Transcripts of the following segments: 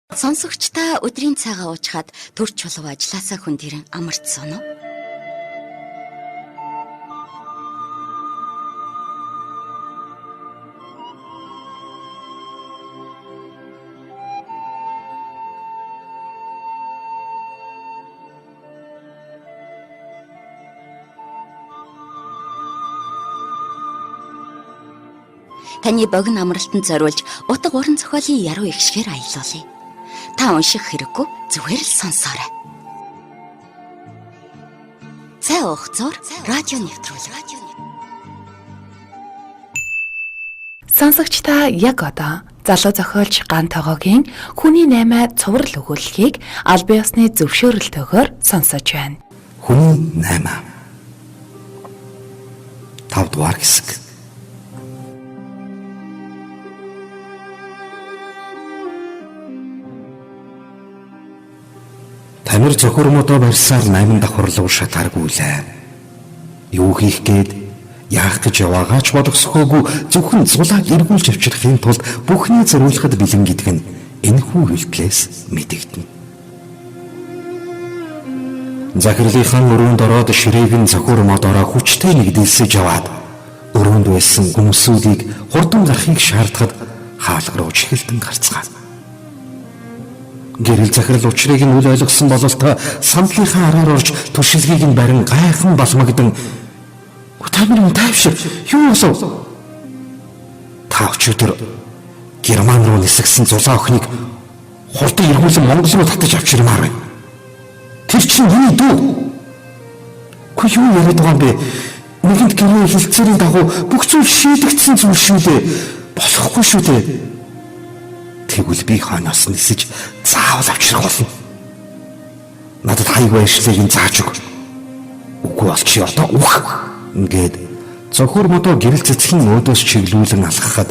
Сонсогчдаа өдрийн цагаа уучгаад төр чулуу ажилласаа хүн дэрэн амарцсан уу? Таны богино амралтанд зориулж утга уран зохиолын яруу ихшгээр аялуулъя. Та унших хэрэггүй, зүгээр л сонсоорой. Цай уугцоор радио нэвтрүүлэг. Сонсогч та яг одоо залуу зохиолч Ган Тогоогийн Хүний 8 цуврал өгүүлэлгийг аль биесны зөвшөөрөлтөөр сонсож байна. Хүний 8 5 дугаар хэсэг. Тамир зохиормодоо барьсаар 8 давхар руу шатааргүйлээ. Юу хийх гээд яах гэж яваагаач бодогсохоогүй зөвхөн зулааг эргүүлж авчрахын тулд бүхний зориулахад бэлэн гэдг нь энэхүү үйлдэлээс мэдэгдэнэ. Захирлынхан өрөөнд ороод ширээг нь зохиормодоороо хүчтэй нэгдэлсэж яваад өрөөнд байсан хүмүүсүүдийг хурдан гарахыг шаардахад хаалга руу чихэлтэн гарцгаав. Гэрэл захирал учрыг нь үл ойлгосон бололт сандлынхаа араар орж туршилгийг нь барин гайхан балмагдан "Тамир тайвшир юу болов? Та өчигдөр Герман руу нисгсэн зулаа охиныг хурдан эргүүлэн Монгол руу татаж авчирмаар байна. Тэр чинь миний дүү. Хөө юу яриад байгаа юм бэ? Нэгэнт гэрээ хилцээрийн дагуу бүх зүйл шийдэгдсэн зүйл шүү дээ. Болохгүй шүү дээ. Тэгвэл би хойноос нисэж заавал авчрах болно. Надад хаяг байшлыг нь зааж өг. Үгүй бол чи одоо үх. Ингээд зохиормодоо гэрэл цэцгийн өөдөөс чиглүүлэн алхахад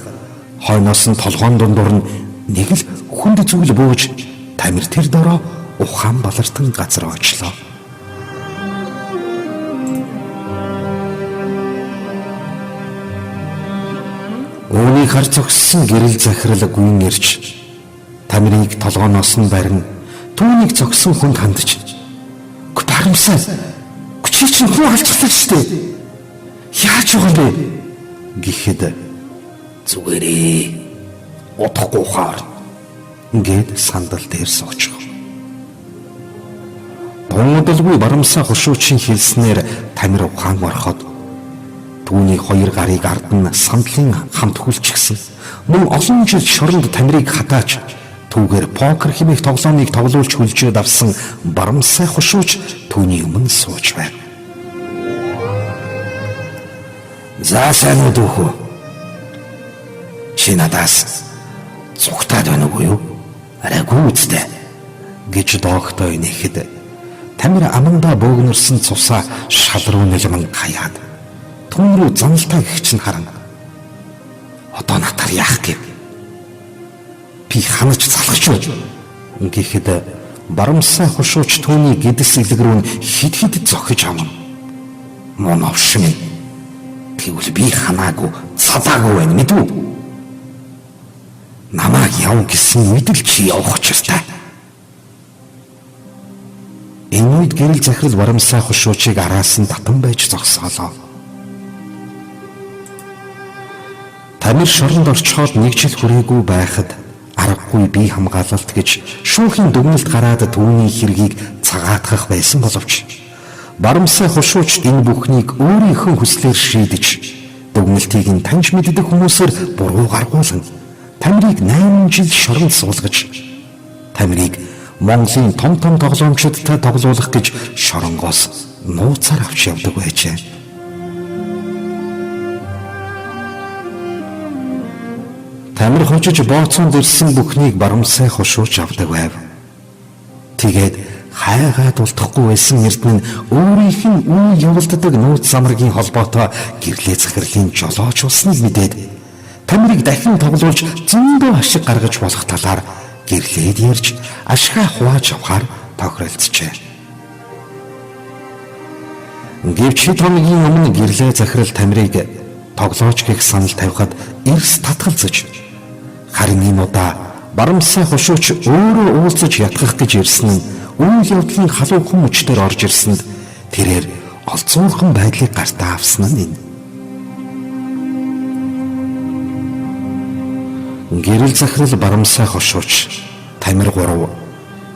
хойноос нь толгоон дундуур нь нэг л хүнд зүйл бууж тамир тэр дороо ухаан балартан газар очлоо. Үүнийг хар зогссон гэрэл захирал гүйн ирж тамирыг толгооноос нь барин түүнийг зогсон хүнд хандж "Баримсаа. Чи чинь хүү алчсан шүү дээ. Яаж байгаа бэ?" гэхэд "Зүгээрээ. Удахгүй хаар." ингээд сандал дээр суучих. Дундалгүй баримсаа хушуучийн хэлснээр тамир ухаан ороход түүний хоёр гарыг ард нь сандлын хамт хүлчихсэн. Мөн олон жил шоронд тамирыг хатаач түүгээр покер хэмээх тоглоомыг тоглуулж хүлжээд авсан баримсаа хушууч түүний өмнө сууж байв. "За сайн уу дүүхүү? Чи надаас зүгтаад байна уу юу? Арайгүй үстэй" гэж доогтой инехэд тамир амандаа бөөгнөрсөн цусаа шал руу нэлмэн хаяад түүн рүү заналтаа гихч нь харна. "Одоо натар яах гэв? Би ханаж залгаж байна" гэхэд баримсаа хушууч түүний гэдэс илэг рүү хид хид зохиж авна. "Мөн овшин. Тэгвэл би ханаагүй цалаагүй байна мэдв үү? Намайг яв гэсэн мэдэл чи явах учиртай." Энэ үед гэрэл захирал баримсаа хушуучийг араас нь татан байж зогсоолоо. Тамир шоронд орчхоод нэг жил хүрээгүй байхад аргагүй бие хамгаалалт гэж шүүхийн дүгнэлт гараад түүний хэргийг цагаатгах байсан боловч баримсаа хушууч энэ бүхнийг өөрийнхөө хүслээр шийдэж дүгнэлтийг нь таньж мэддэг хүмүүсээр буруу гаргуулна. Тамирыг 8 жил шоронд суулгаж тамирыг Монголын том тоглоомчдтай тоглуулах гэж шоронгоос нууцаар авч явдаг байжээ. Тамир хожиж бооцонд ирсэн бүхнийг баримсаа хушууч авдаг байв. Тэгээд хайгаад улдахгүй байсан эрдэнэ нь өөрийнх нь үйл явуулдаг нууц замрагийн холбоотой гэрлээ захирлын жолооч болсныг мэдээд тамирыг дахин тоглуулж зөндөө ашиг гаргаж болох талаар гэрлээд ярьж ашгаа хувааж авахар тохиролцжээ. Гэвч хэд хоногийн өмнө гэрлээ захирал тамирыг тоглооч гэх санал тавихад эрс татгалзаж харин энэ удаа Барамсай хошууч өөрөө уулзаж ятгах гэж ирсэн нь үйл явдлын халуухан мөчтөр орж ирсэнд тэрээр олзуурхан байдлыг гартаа авсан нь энэ. Гэрэл захирал барамсай хошууч Тамир 3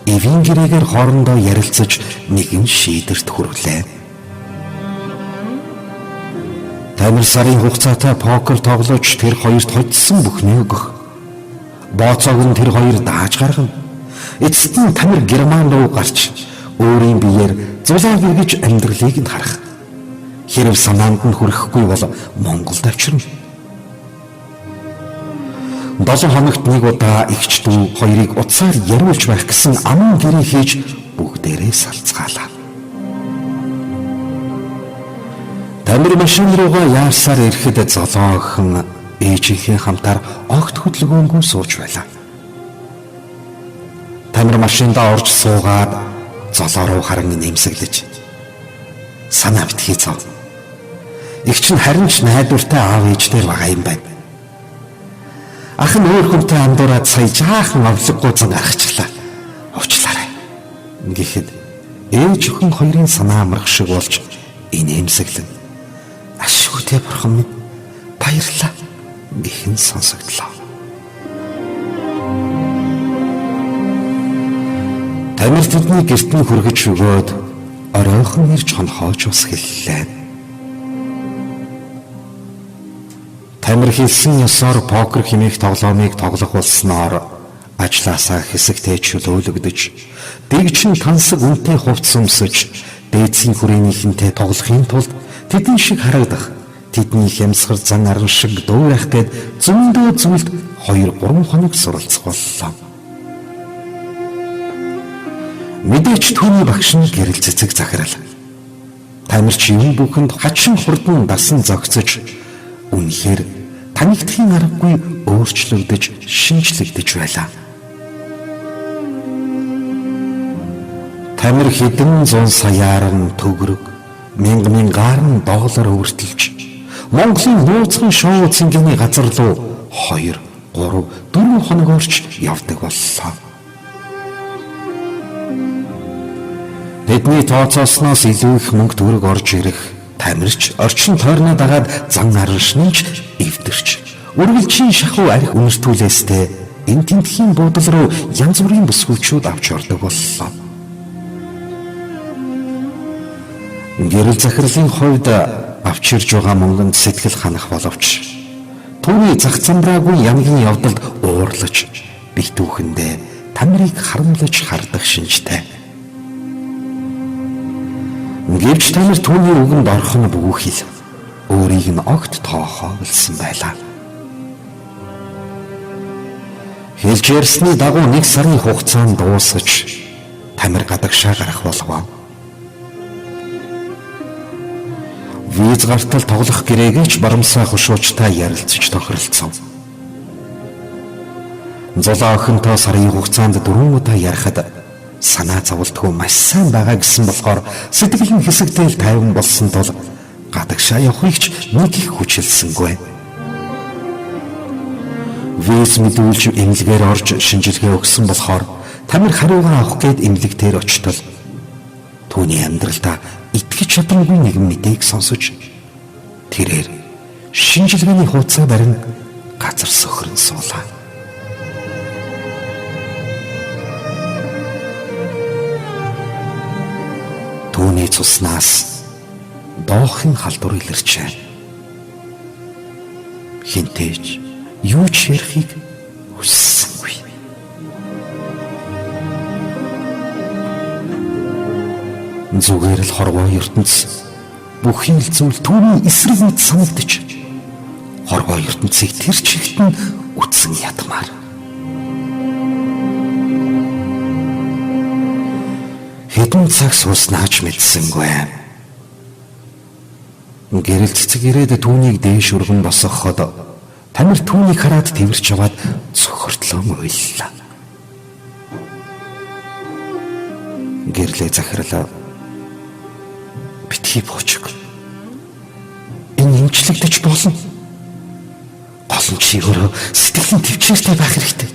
эвийн гэрээгээр хоорондоо ярилцаж нэгэн шийдвэрт хүрлээ. Тамир сарын хугацаатай покер тоглож тэр хоёрт хоцсон бүхнээ өгөх. Бооцоог нь тэр хоёр дааж гаргана. Эцэст нь Тамир Герман руу гарч өөрийн биеэр зулааг эргэж амьдралыг нь харах. Хэрв санаанд нь хүрэхгүй бол Монголд авчирна. 7 хоногт нэг удаа эгч дүү хоёрыг утсаар яриулж байх гэсэн аман гэрээ хийж бүгдээрээ салцгаалаа. Тамир машин руугаа яарсаар ирэхэд золоо охин ээжийнхээ хамтаар огт хөдөлгөөнгүй сууж байлаа. Тамир машиндаа орж суугаад золоо руу харан нэмсэглэж санаа битгий цав. Эгч нь харин ч найдвартай аав ээжтэй байгаа юм байна. Ах нь өөр хүнтэй андуураад сая жаахан авлиггүй зан гаргачлаа. Уучлаарай. Гэхдээ ээж өхөн хоёрын санаа амрах шиг болж инээмсэглэн. Ашигтэй бурхан минь баярлалаа гэхэн сонсогдлоо. Тамир тэдний гэрт нь хүргэж өгөөд оройхон ирж хонхоож ус хэллээ. Тамир хэлсэн ёсоор покер хэмээх тоглоомыг тоглох болсноор ажлаасаа хэсэгтэй чөлөөлөгдөж, дэгчин тансаг үнэтэй хувцас өмсөж, дээдсийн хүрээнийхэнтэй тоглохын тулд тэдний шиг харагдах, тэдний хямсгар зан аран шиг дуурайх гээд зөндөө зүйлд 2-3 хоног суралцах боллоо. Мэдээч түүний багш нь гэрэл цэцэг захирал. Тамир ч юм бүхэнд хачин хурдан дасан зогцож, үнэхээр танигдхийн аргагүй өөрчлөгдөж, шинжлэгдэж байлаа. Тамир хэдэн зуун саяар нь төгрөг, мянгаар нь доллар өртөлж, Монголын нууцхан шоу цэнгэний газар руу 2, 3, 4 хоног орч явдаг боллоо. Тэдний тооцоосноос илүү их мөнгө төгрөг орж ирэх Тамирч орчин тойрноо дагаад зан араншнч эвдэрч үргэлжийн шахуу арх үнэртүүлээстэй энэ тентхийн буудал руу янз бүрийн бүсгүйчүүд авч ордог боллоо. Гэрэл захирлын хувьд авчирж байгаа мөнгөнд сэтгэл ханах боловч түүний зах замбраагүй ямгийн явдалд уурлаж бит түүхэндээ Тамирыг харамлаж хардаг шинжтэй. Гэвч Тамир түүний үгэнд орох нь бүгүхэл өөрийг нь огт тоохоо болсон байлаа. Хэлж ярьсны дагуу 1 сарын хугацаанд дуусгаж Тамир гадагшаа гарах болов. Виз гартал тоглох гэрээгээч барамсай хошуучтай ярилцаж тохиролцов. Золоо охинтой сарын хугацаанд 4 удаа ярихад санаа зовлтгүй маш сайн байгаа гэсэн болохоор сэтгэл нь хэсэгтэй тайван болсон тул гадагшаа явахыг ч нэг их хүчилсэнгүй. Виз мэдүүлж эмнэлгээр орж шинжилгээ өгсөн болохоор Тамир хариугаа авах гээд эмнэлэгтэр очтол түүний амьдралдаа итгэж чадамгүй нэгэн мэдээг сонсож тэрээр шинжилгээний хуудасаа барин газар сөхрөн суулаа. Түүний цуснаас доохын халдвар илэрчээ. Хинтээж юу ч ярихыг хүссэнгүй. Зүгээр л хорвоо ертөнц бүхий л зүйл түүний эсрэг мэт санагдаж хорвоо ертөнцийг тэр чигт нь үтсэн ядмаар. Хэдэн цаг сууснаач мэдсэнгүй. Гэрэл цэцэг ирээд түүнийг дээш өргөн босгоход Тамир түүнийг хараад тэрч яваад цохортлоо мөйллээ. Гэрлээ захирлаа. Битгий боочг. Энэ имчлэгдэж болно. Гол нь чи өөрөө сэтгэлийн төвчээртэй байх хэрэгтэй.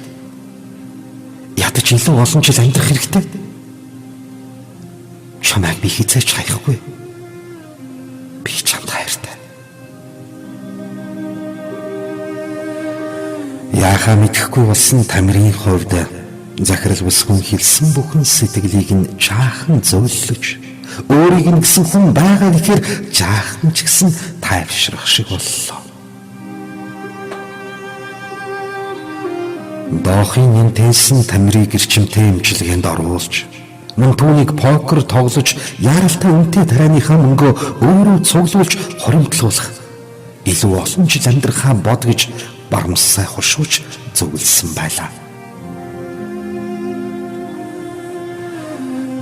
татаж илүү олон жил амьдрах хэрэгтэй. Чамайг би хизээч хаяхгүй. Би чамд хайртай. Яахаа мэдэхгүй болсон Тамирын хувьд захирал бус хүн хэлсэн бүхэн сэтгэлийг нь жаахан зөөлөж, өөрийг нь гэсэн хүн байгаа гэхээр жаахан ч гэсэн тайвшрах шиг боллоо. Доохын нэнтэйсэн Тамирыг гэрчимтэй имчилгээнд оруулж, мөн түүнийг покер тоглож, яаралтай үнэтэй тарианыхаа мөнгөө өөрөө цуглуулж хоримтлуулах, илүү олон жил амьдрахаа бод гэж барамсаа хуршууч зөвлөсөн байлаа.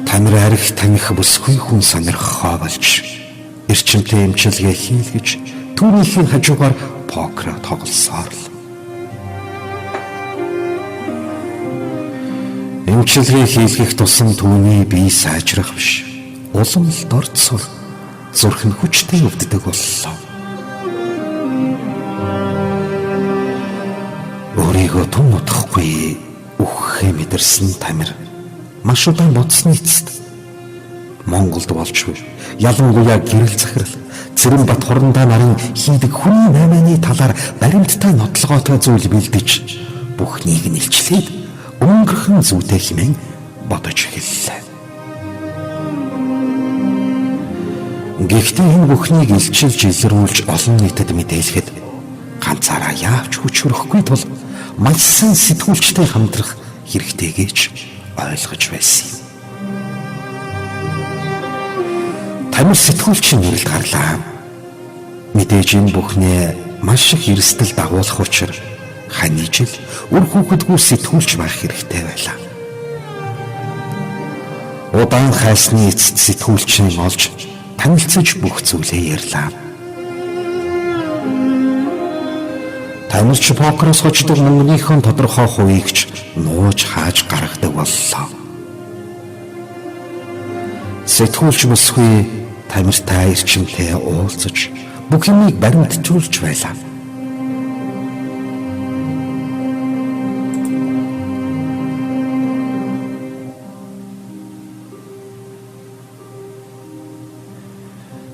Тамир арих таних бүсгүй хүн сонирхохоо болж, эрчимтэй имчилгээ хийлгэж, түүнийхээ хажуугаар покер тоглосоор л. Имчилгээ хийлгэх тусам түүний бие сайжрах биш, улам л дорцсор, зүрх нь хүчтэй өвддөг боллоо. Өөрийгөө тун утгахгүй үхэхээ мэдэрсэн Тамир маш удаан бодсны эцэст Монголд болж буй ялангуяа гэрэл захирал Цэрэнбат хурандаа нарын хийдэг хүний наймааны талаар баримттай нотлогоотой зүйл бэлдэж бүхнийг нь илчлээд өнгөрхөн зүйтэй хэмээн бодож эхэллээ. Гэхдээ энэ бүхнийг илчилж илрүүлж олон нийтэд мэдээлэхэд ганцаараа яавч хүч хөрөхгүй тул маш сайн сэтгүүлчтэй хамтрах хэрэгтэй гэж ойлгож байсан юм. Тамир сэтгүүлчийн нэрэлд гарлаа. Мэдээж энэ бүхнээ маш их эрсдэл дагуулах учраас хань жил үр хүүхэдгүй сэтгүүлч байх хэрэгтэй байлаа. Удаан хайсны эцэст сэтгүүлчин олж танилцж бүх зүйлээ ярьлаа. Тамирч покероос хождог мөнгөнийхөө тодорхой хувийг ч нууж хааж гаргадаг боллоо. Сэтгүүлч бүсгүй Тамиртай эрчимтэй уулзаж бүх юмыг баримтжуулж байлаа.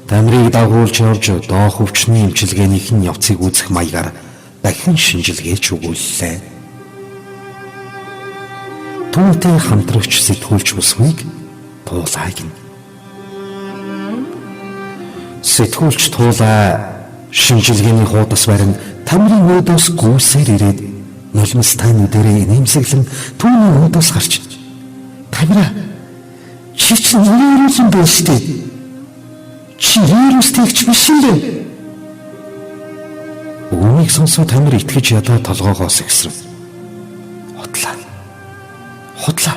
Тамирыг дагуулж орж доох өвчний имчилгээнийх нь явцыг үзэх маягаар дахин шинжилгээч өгүүллээ. Түүнтэй хамтрагч сэтгүүлч бүсгүйг туулаа гин. Сэтгүүлч туулаа шинжилгээний хуудас барин Тамирын өөдөөс гүйсээр ирээд нулимстай нүдэрээ нэмсэглэн түүний өөдөөс гарч Тамира чи чинь нэрээс юм байна штэ. Чи вирустэгч биш лээ. Үүнийг сонсоо Тамир итгэж ядаа толгоогоос ихсрэв. Худлаа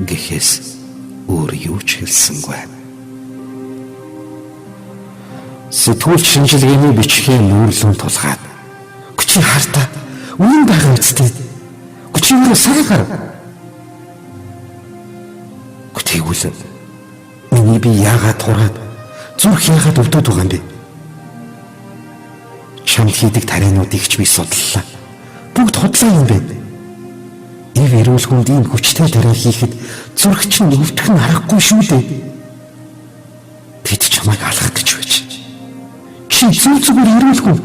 гэхээс өөр юу ч хэлсэнгүй. Сэтгүүлч шинжилгээний бичгээ нүүрлэн тулгаад "Гүчи хартаа үнэн байгаа үстэй. Гүчигээр саргаар." Гүтигүүл миний би яагаад тураад зүрх яагаад өвдөд байгаа юм бэ? Чамд хийдэг тариануудыг ч би судлаа. Бүгд худлаа юм бэ. Ив эрүүл хүнд ийм хүчтэй тариа хийхэд зүрх чинь өвдөх нь аргагүй шүү дээ. Тэд чамайг алах гэж байж. Чи зүгээр эрүүл хүн.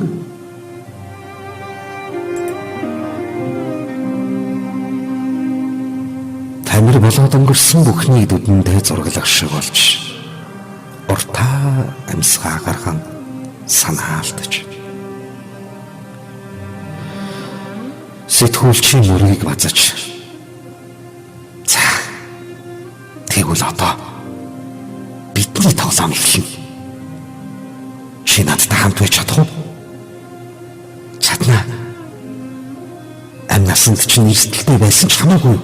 Тамир болоод өнгөрсөн бүхнийг дүдэндээ зурглах шиг болж уртаа амьсгаа гарган санаалтаж сэтгүүлчийн мөрийг базаж за тэгвэл одоо бидний тоглоом эхэлнэ. Чи надтай хамт байж чадах уу? Чадна. Амнасанд чинь эрсдэлтэй байсан ч хамаагүй.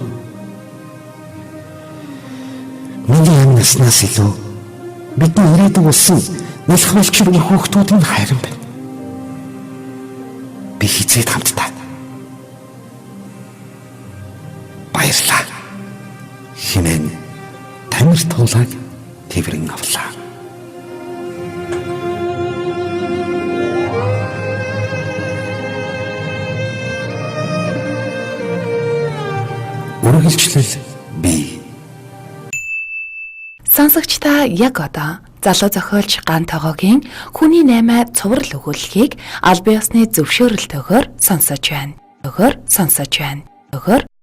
Миний амнаснаас илүү бидний ирээдүйг болсон нэлхүүлчир хүүхдүүд нь хайран байна. Би хизээд хамтдаа. Баярлалаа. Хинэн Тамир туулаад тэрэн авлаа. Үргэлжлэл бий. Сонсогч та яг одоо залуу зохиолч Ган Тогоогийн Хүний 8 цуврал өгүүлэлгийг албан ёсны зөвшөөрөлтөөр сонсож байна.